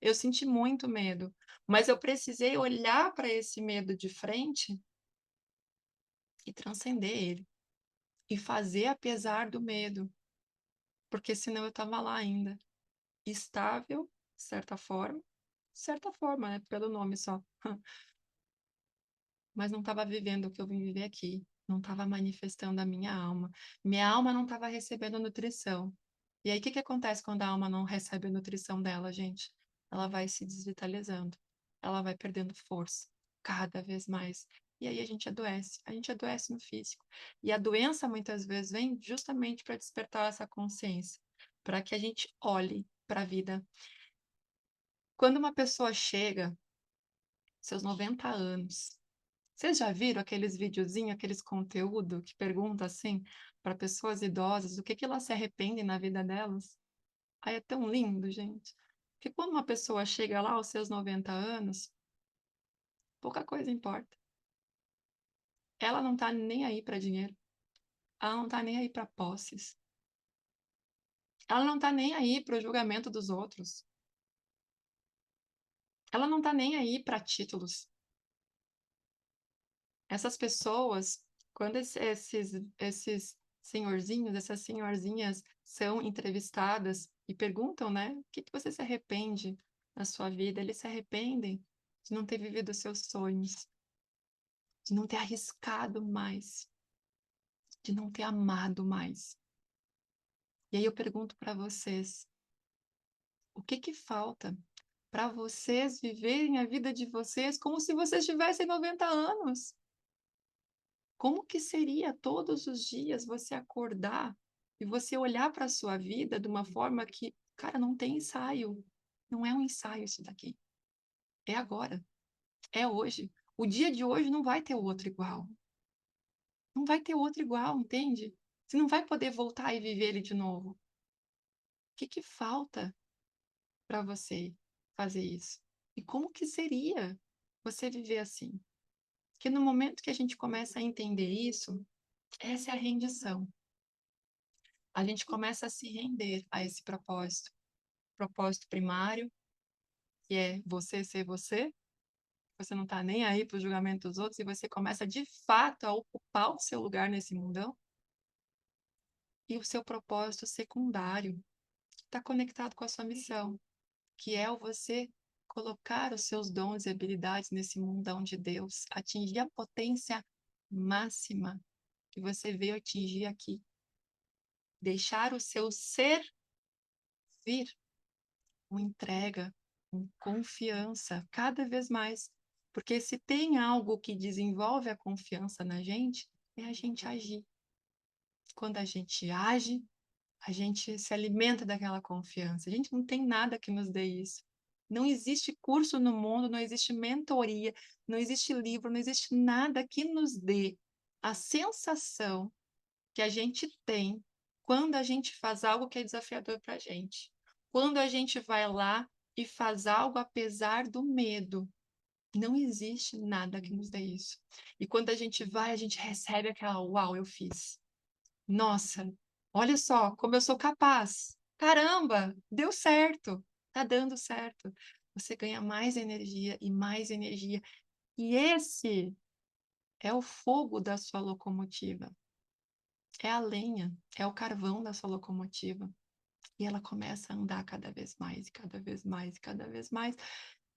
Eu senti muito medo, mas eu precisei olhar para esse medo de frente e transcender ele e fazer apesar do medo, porque senão eu estava lá ainda, estável, de certa forma, né, pelo nome só, mas não estava vivendo o que eu vim viver aqui, não estava manifestando a minha alma não estava recebendo nutrição. E aí, o que que acontece quando a alma não recebe a nutrição dela, gente? Ela vai se desvitalizando, ela vai perdendo força cada vez mais. E aí a gente adoece no físico. E a doença muitas vezes vem justamente para despertar essa consciência, para que a gente olhe para a vida. Quando uma pessoa chega, seus 90 anos, vocês já viram aqueles videozinhos, aqueles conteúdo que pergunta assim para pessoas idosas o que que elas se arrependem na vida delas? Ai, é tão lindo, gente. Porque quando uma pessoa chega lá aos seus 90 anos, pouca coisa importa. Ela não tá nem aí para dinheiro. Ela não tá nem aí para posses. Ela não tá nem aí para o julgamento dos outros. Ela não tá nem aí para títulos. Essas pessoas, quando esses senhorzinhos, essas senhorzinhas são entrevistadas e perguntam, né, o que que você se arrepende na sua vida? Eles se arrependem de não ter vivido os seus sonhos, de não ter arriscado mais, de não ter amado mais. E aí eu pergunto para vocês, o que que falta para vocês viverem a vida de vocês como se vocês tivessem 90 anos? Como que seria todos os dias você acordar e você olhar para a sua vida de uma forma que, cara, não tem ensaio. Não é um ensaio isso daqui. É agora. É hoje. O dia de hoje não vai ter outro igual. Não vai ter outro igual, entende? Você não vai poder voltar e viver ele de novo. O que que falta para você fazer isso? E como que seria você viver assim? Porque no momento que a gente começa a entender isso, essa é a rendição. A gente começa a se render a esse propósito. Propósito primário, que é você ser você. Você não está nem aí para o julgamento dos outros e você começa de fato a ocupar o seu lugar nesse mundão. E o seu propósito secundário, está conectado com a sua missão, que é o você colocar os seus dons e habilidades nesse mundão de Deus, atingir a potência máxima que você veio atingir aqui. Deixar o seu ser vir com entrega, com confiança, cada vez mais. Porque se tem algo que desenvolve a confiança na gente, é a gente agir. Quando a gente age, a gente se alimenta daquela confiança. A gente não tem nada que nos dê isso. Não existe curso no mundo, não existe mentoria, não existe livro, não existe nada que nos dê a sensação que a gente tem quando a gente faz algo que é desafiador para a gente. Quando a gente vai lá e faz algo apesar do medo. Não existe nada que nos dê isso. E quando a gente vai, a gente recebe aquela, uau, eu fiz. Nossa, olha só como eu sou capaz. Caramba, deu certo. Tá dando certo. Você ganha mais energia e mais energia. E esse é o fogo da sua locomotiva. É a lenha, é o carvão da sua locomotiva. E ela começa a andar cada vez mais, e cada vez mais, e cada vez mais.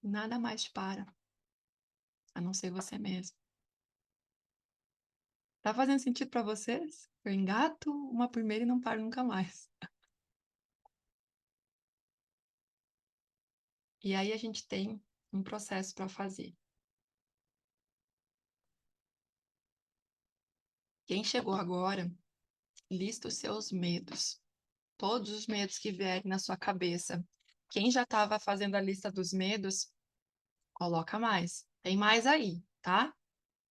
Nada mais te para, a não ser você mesmo. Tá fazendo sentido para vocês? Eu engato uma primeira e não paro nunca mais. E aí a gente tem um processo para fazer. Quem chegou agora, lista os seus medos. Todos os medos que vierem na sua cabeça. Quem já estava fazendo a lista dos medos, coloca mais. Tem mais aí, tá?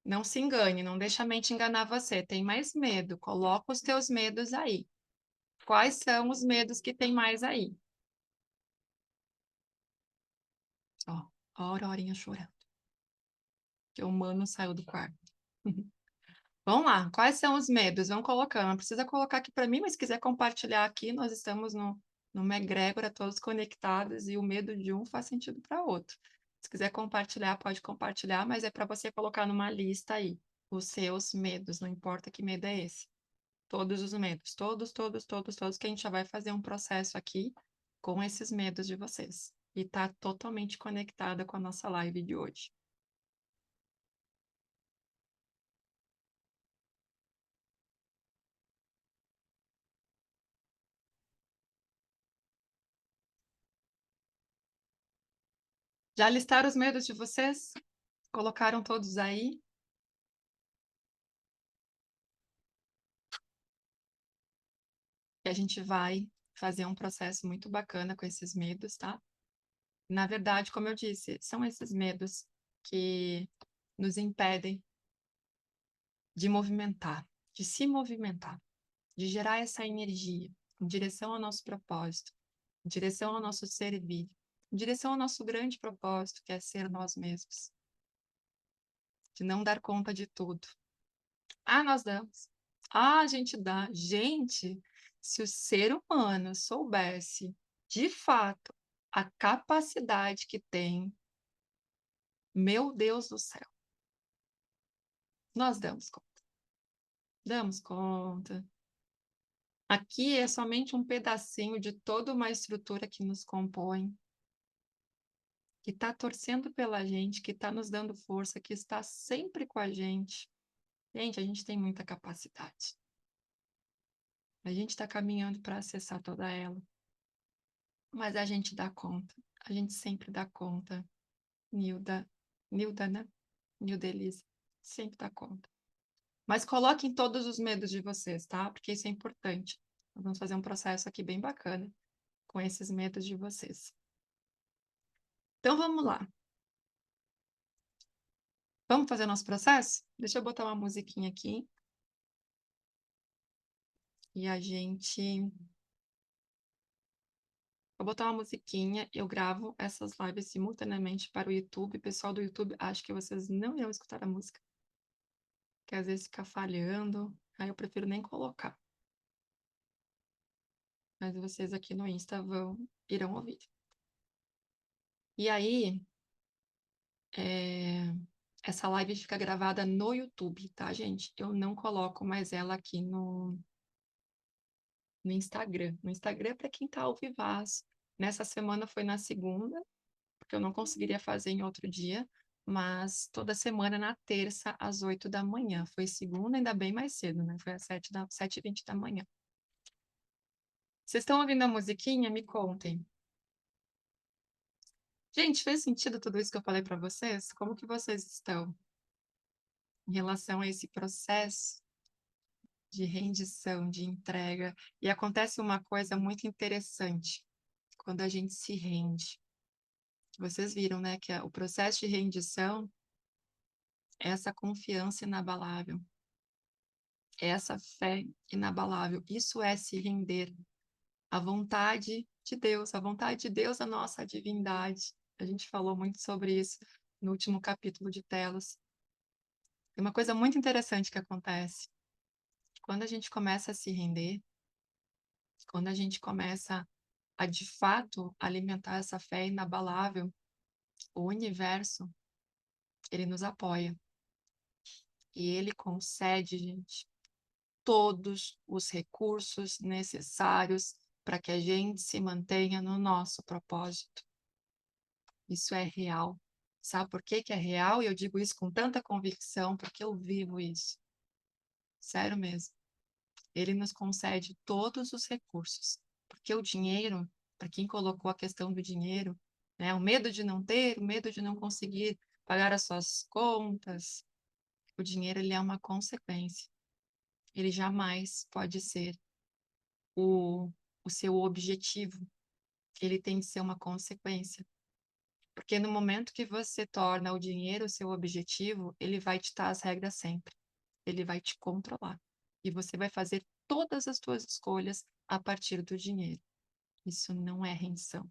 Não se engane, não deixa a mente enganar você. Tem mais medo, coloca os teus medos aí. Quais são os medos que tem mais aí? Ó, ó a Aurorinha chorando, que o humano saiu do quarto. Vamos lá, quais são os medos? Vamos colocando. Não precisa colocar aqui para mim, mas se quiser compartilhar aqui, nós estamos numa egrégora, todos conectados, e o medo de um faz sentido para outro. Se quiser compartilhar, pode compartilhar, mas é para você colocar numa lista aí os seus medos, não importa que medo é esse. Todos os medos, todos, todos, todos, todos, que a gente já vai fazer um processo aqui com esses medos de vocês. E tá totalmente conectada com a nossa live de hoje. Já listaram os medos de vocês? Colocaram todos aí? E a gente vai fazer um processo muito bacana com esses medos, tá? Na verdade, como eu disse, são esses medos que nos impedem de movimentar, de se movimentar, de gerar essa energia em direção ao nosso propósito, em direção ao nosso servir, em direção ao nosso grande propósito, que é ser nós mesmos, de não dar conta de tudo. Ah, nós damos. Ah, a gente dá. Gente, se o ser humano soubesse, de fato, a capacidade que tem, meu Deus do céu, nós damos conta. Damos conta. Aqui é somente um pedacinho de toda uma estrutura que nos compõe, que está torcendo pela gente, que está nos dando força, que está sempre com a gente. Gente, a gente tem muita capacidade. A gente está caminhando para acessar toda ela. Mas a gente dá conta. A gente sempre dá conta. Nilda, Nilda, né? Nilda Elisa, sempre dá conta. Mas coloquem todos os medos de vocês, tá? Porque isso é importante. Nós vamos fazer um processo aqui bem bacana com esses medos de vocês. Então vamos lá. Vamos fazer nosso processo? Deixa eu botar uma musiquinha aqui. E a gente. Vou botar uma musiquinha, eu gravo essas lives simultaneamente para o YouTube. Pessoal do YouTube, acho que vocês não iam escutar a música, que às vezes fica falhando, aí eu prefiro nem colocar. Mas vocês aqui no Insta irão ouvir. E aí, essa live fica gravada no YouTube, tá, gente? Eu não coloco mais ela aqui no Instagram. No Instagram é para quem está ao vivaço. Nessa semana foi na segunda, porque eu não conseguiria fazer em outro dia, mas toda semana na terça, às 8 da manhã. Foi segunda, ainda bem mais cedo, né? Foi às 7h20 da manhã. Vocês estão ouvindo a musiquinha? Me contem. Gente, fez sentido tudo isso que eu falei para vocês? Como que vocês estão em relação a esse processo de rendição, de entrega? E acontece uma coisa muito interessante quando a gente se rende. Vocês viram, né, que o processo de rendição é essa confiança inabalável, é essa fé inabalável. Isso é se render à vontade de Deus, à vontade de Deus, a nossa divindade. A gente falou muito sobre isso no último capítulo de Telas. Tem uma coisa muito interessante que acontece. Quando a gente começa a se render, quando a gente começa a de fato alimentar essa fé inabalável, o universo, ele nos apoia e ele concede, gente, todos os recursos necessários para que a gente se mantenha no nosso propósito. Isso é real. Sabe por que que é real? E eu digo isso com tanta convicção, porque eu vivo isso. Sério mesmo. Ele nos concede todos os recursos. Porque o dinheiro, para quem colocou a questão do dinheiro, né, o medo de não ter, o medo de não conseguir pagar as suas contas, o dinheiro ele é uma consequência. Ele jamais pode ser o, o seu objetivo. Ele tem que ser uma consequência. Porque no momento que você torna o dinheiro o seu objetivo, ele vai ditar as regras sempre. Ele vai te controlar. E você vai fazer todas as suas escolhas a partir do dinheiro. Isso não é rendição.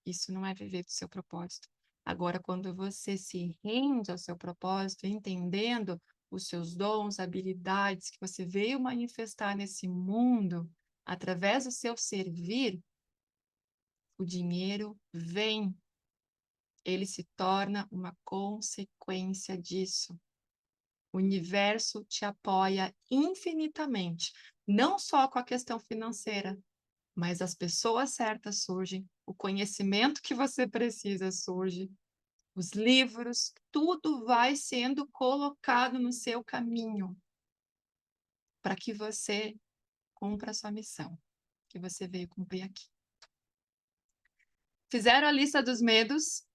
Isso não é viver do seu propósito. Agora, quando você se rende ao seu propósito, entendendo os seus dons, habilidades que você veio manifestar nesse mundo, através do seu servir, o dinheiro vem, ele se torna uma consequência disso. O universo te apoia infinitamente, não só com a questão financeira, mas as pessoas certas surgem, o conhecimento que você precisa surge, os livros, tudo vai sendo colocado no seu caminho para que você cumpra a sua missão, que você veio cumprir aqui. Fizeram a lista dos medos?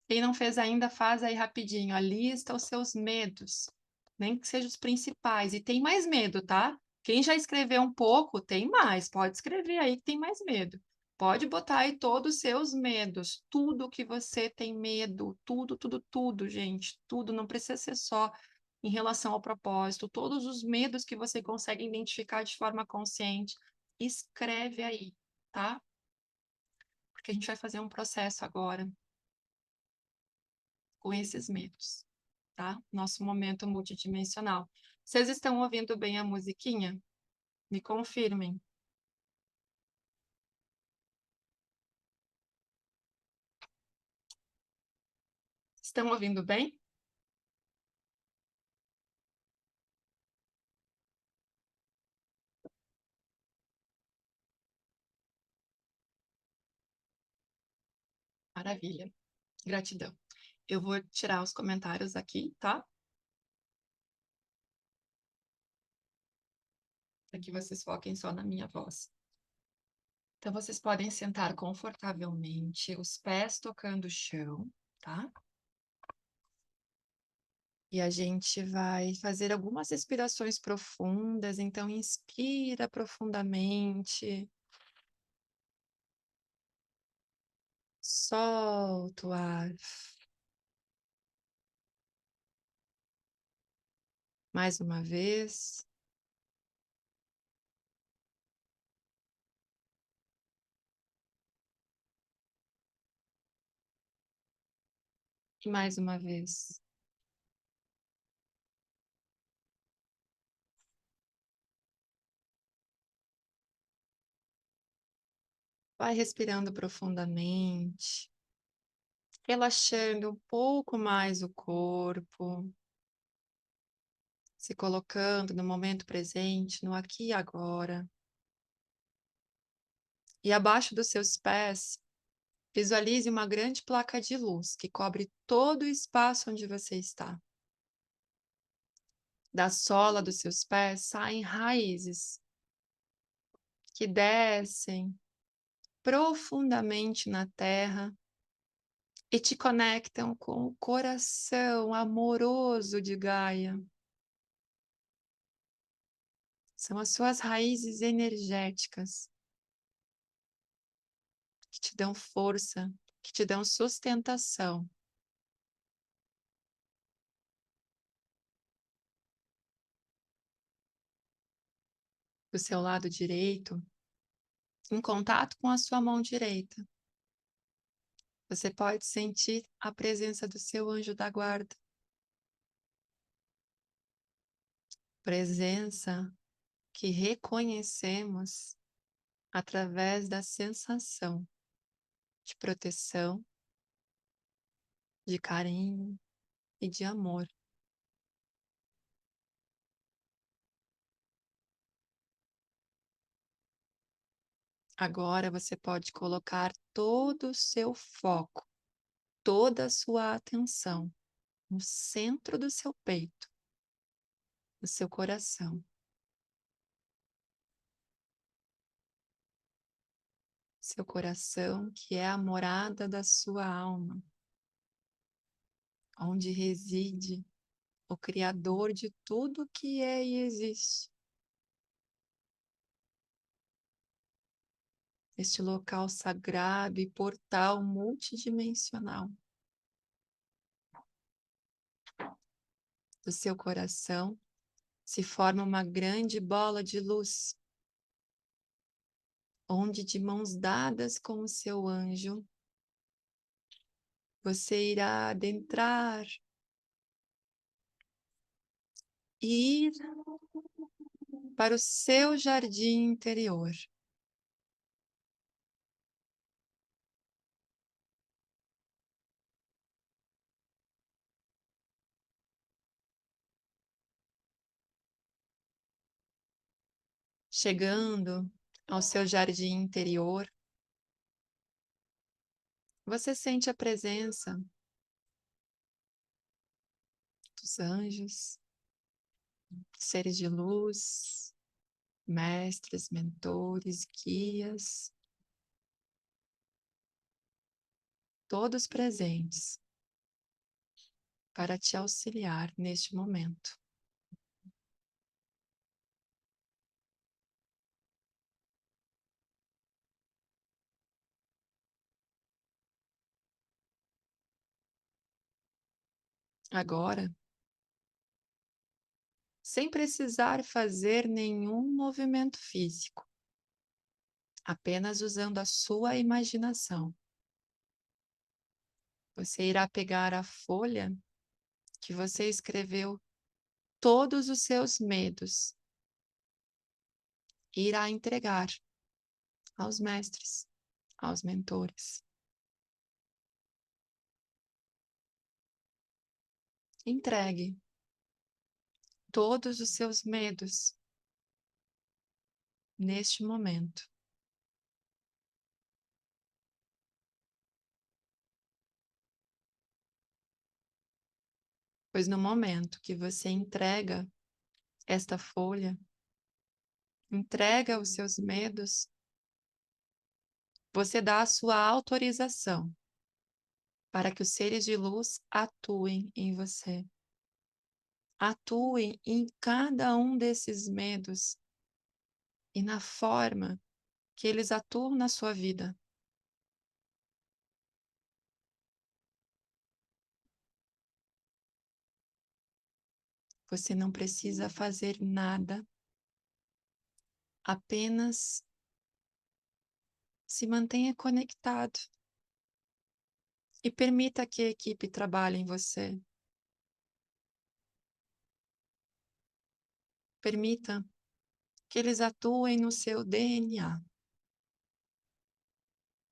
Quem não fez ainda, faz aí rapidinho. A lista os seus medos, nem que sejam os principais. E tem mais medo, tá? Quem já escreveu um pouco, tem mais. Pode escrever aí que tem mais medo. Pode botar aí todos os seus medos, tudo que você tem medo, tudo, tudo, tudo, gente, tudo. Não precisa ser só em relação ao propósito. Todos os medos que você consegue identificar de forma consciente, escreve aí, tá? Porque a gente vai fazer um processo agora com esses medos, tá? Nosso momento multidimensional. Vocês estão ouvindo bem a musiquinha? Me confirmem. Estão ouvindo bem? Maravilha. Gratidão. Eu vou tirar os comentários aqui, tá? Para que vocês foquem só na minha voz. Então, vocês podem sentar confortavelmente, os pés tocando o chão, tá? E a gente vai fazer algumas respirações profundas. Então, inspira profundamente. Solta o ar. Mais uma vez. E mais uma vez. Vai respirando profundamente, relaxando um pouco mais o corpo, se colocando no momento presente, no aqui e agora. E abaixo dos seus pés, visualize uma grande placa de luz que cobre todo o espaço onde você está. Da sola dos seus pés saem raízes que descem profundamente na terra e te conectam com o coração amoroso de Gaia. São as suas raízes energéticas que te dão força, que te dão sustentação. Do seu lado direito, em contato com a sua mão direita, você pode sentir a presença do seu anjo da guarda. Presença que reconhecemos através da sensação de proteção, de carinho e de amor. Agora você pode colocar todo o seu foco, toda a sua atenção no centro do seu peito, no seu coração. Seu coração, que é a morada da sua alma, onde reside o Criador de tudo que é e existe. Este local sagrado e portal multidimensional do seu coração se forma uma grande bola de luz, onde de mãos dadas com o seu anjo, você irá adentrar e ir para o seu jardim interior. Chegando ao seu jardim interior, você sente a presença dos anjos, seres de luz, mestres, mentores, guias, todos presentes para te auxiliar neste momento. Agora, sem precisar fazer nenhum movimento físico, apenas usando a sua imaginação, você irá pegar a folha que você escreveu todos os seus medos e irá entregar aos mestres, aos mentores. Entregue todos os seus medos neste momento. Pois no momento que você entrega esta folha, entrega os seus medos, você dá a sua autorização para que os seres de luz atuem em você. Atuem em cada um desses medos e na forma que eles atuam na sua vida. Você não precisa fazer nada, apenas se mantenha conectado e permita que a equipe trabalhe em você. Permita que eles atuem no seu DNA,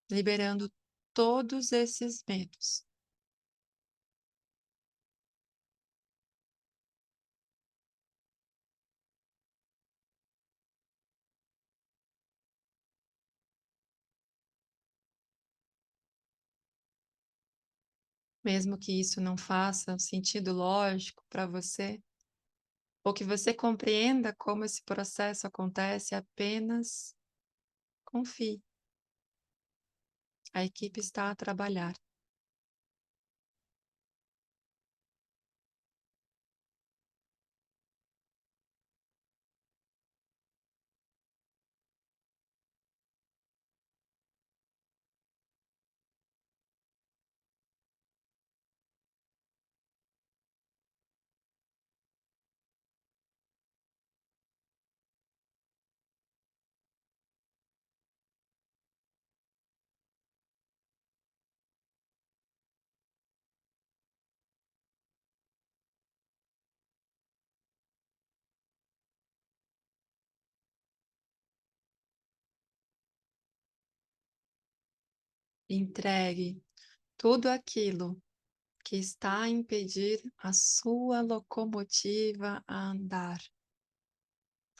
liberando todos esses medos. mesmo que isso não faça sentido lógico para você, ou que você compreenda como esse processo acontece, apenas confie. A equipe está a trabalhar. Entregue tudo aquilo que está a impedir a sua locomotiva a andar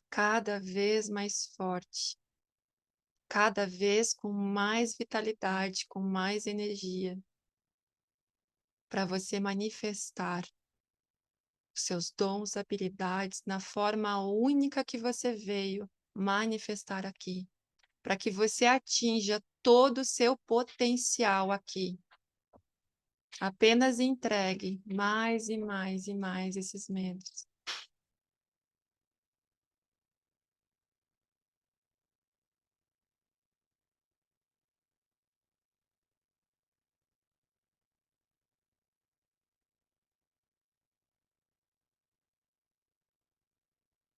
cada vez mais forte, cada vez com mais vitalidade, com mais energia, para você manifestar os seus dons, habilidades na forma única que você veio manifestar aqui, para que você atinja todo o seu potencial aqui. Apenas entregue mais e mais e mais esses medos.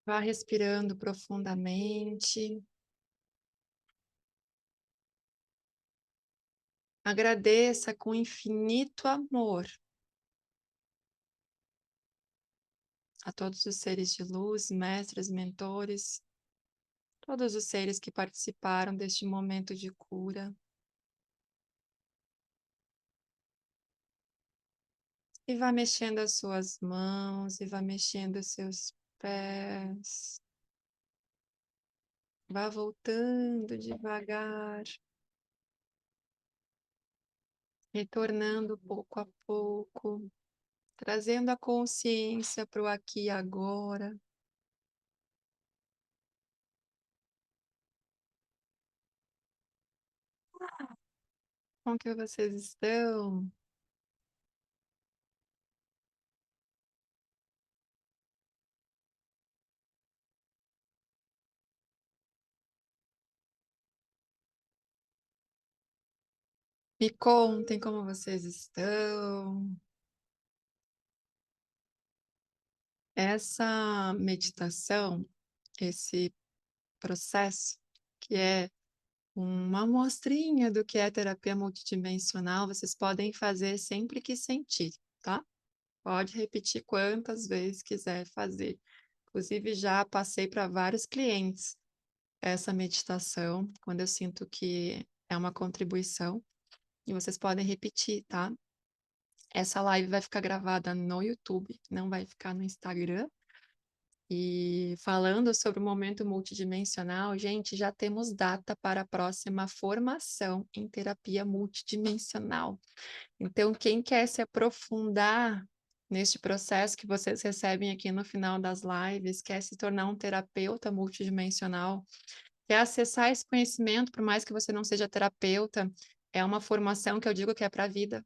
Vá respirando profundamente. Agradeça com infinito amor a todos os seres de luz, mestres, mentores, todos os seres que participaram deste momento de cura. E vá mexendo as suas mãos, e vá mexendo os seus pés. Vá voltando devagar, retornando pouco a pouco, trazendo a consciência para o aqui e agora. Como que vocês estão? Me contem como vocês estão. Essa meditação, esse processo, que é uma amostrinha do que é terapia multidimensional, vocês podem fazer sempre que sentir, tá? Pode repetir quantas vezes quiser fazer. Inclusive, já passei para vários clientes essa meditação, quando eu sinto que é uma contribuição, e vocês podem repetir, tá? Essa live vai ficar gravada no YouTube, não vai ficar no Instagram. E falando sobre o momento multidimensional, gente, já temos data para a próxima formação em terapia multidimensional. Então, quem quer se aprofundar neste processo que vocês recebem aqui no final das lives, quer se tornar um terapeuta multidimensional, quer acessar esse conhecimento, por mais que você não seja terapeuta, é uma formação que eu digo que é para a vida.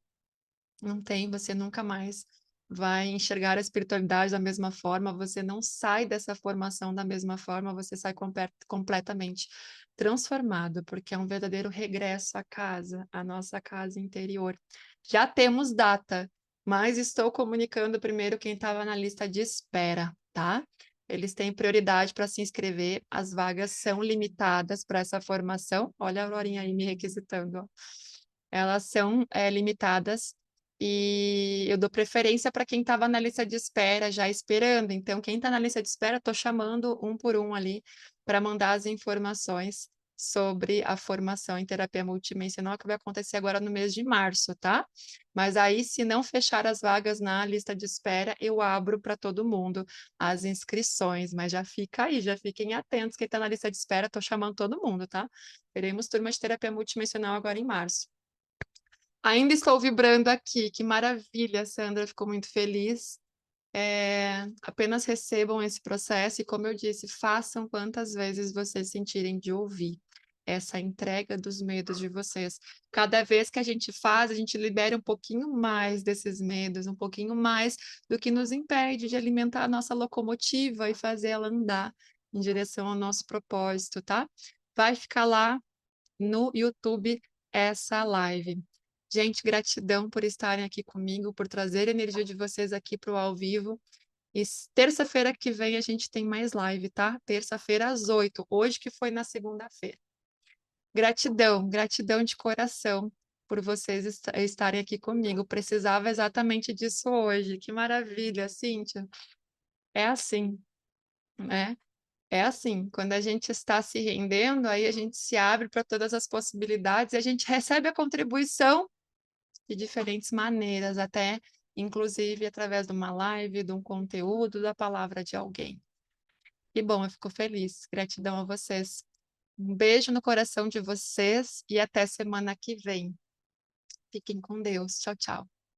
Não tem, você nunca mais vai enxergar a espiritualidade da mesma forma, você não sai dessa formação da mesma forma, você sai completamente transformado, porque é um verdadeiro regresso à casa, à nossa casa interior. Já temos data, mas estou comunicando primeiro quem estava na lista de espera, tá? Eles têm prioridade para se inscrever, as vagas são limitadas para essa formação. Olha a Aurorinha aí me requisitando, ó. Elas são limitadas e eu dou preferência para quem estava na lista de espera, já esperando. Então, quem está na lista de espera, estou chamando um por um ali para mandar as informações sobre a formação em terapia multidimensional que vai acontecer agora no mês de março, tá? Mas aí, se não fechar as vagas na lista de espera, eu abro para todo mundo as inscrições. Mas já fica aí, já fiquem atentos. Quem está na lista de espera, estou chamando todo mundo, tá? Teremos turma de terapia multidimensional agora em março. Ainda estou vibrando aqui. Que maravilha, Sandra. Fico muito feliz. Apenas recebam esse processo e, como eu disse, façam quantas vezes vocês sentirem de ouvir essa entrega dos medos de vocês. Cada vez que a gente faz, a gente libera um pouquinho mais desses medos, um pouquinho mais do que nos impede de alimentar a nossa locomotiva e fazer ela andar em direção ao nosso propósito, tá? Vai ficar lá no YouTube essa live. Gente, gratidão por estarem aqui comigo, por trazer a energia de vocês aqui para o ao vivo. E terça-feira que vem a gente tem mais live, tá? Terça-feira às 8, hoje que foi na segunda-feira. Gratidão, gratidão de coração por vocês estarem aqui comigo. Precisava exatamente disso hoje. Que maravilha, Cíntia. É assim, né? É assim, quando a gente está se rendendo, aí a gente se abre para todas as possibilidades e a gente recebe a contribuição de diferentes maneiras, até inclusive através de uma live, de um conteúdo, da palavra de alguém. E bom, eu fico feliz. Gratidão a vocês. Um beijo no coração de vocês e até semana que vem. Fiquem com Deus. Tchau, tchau.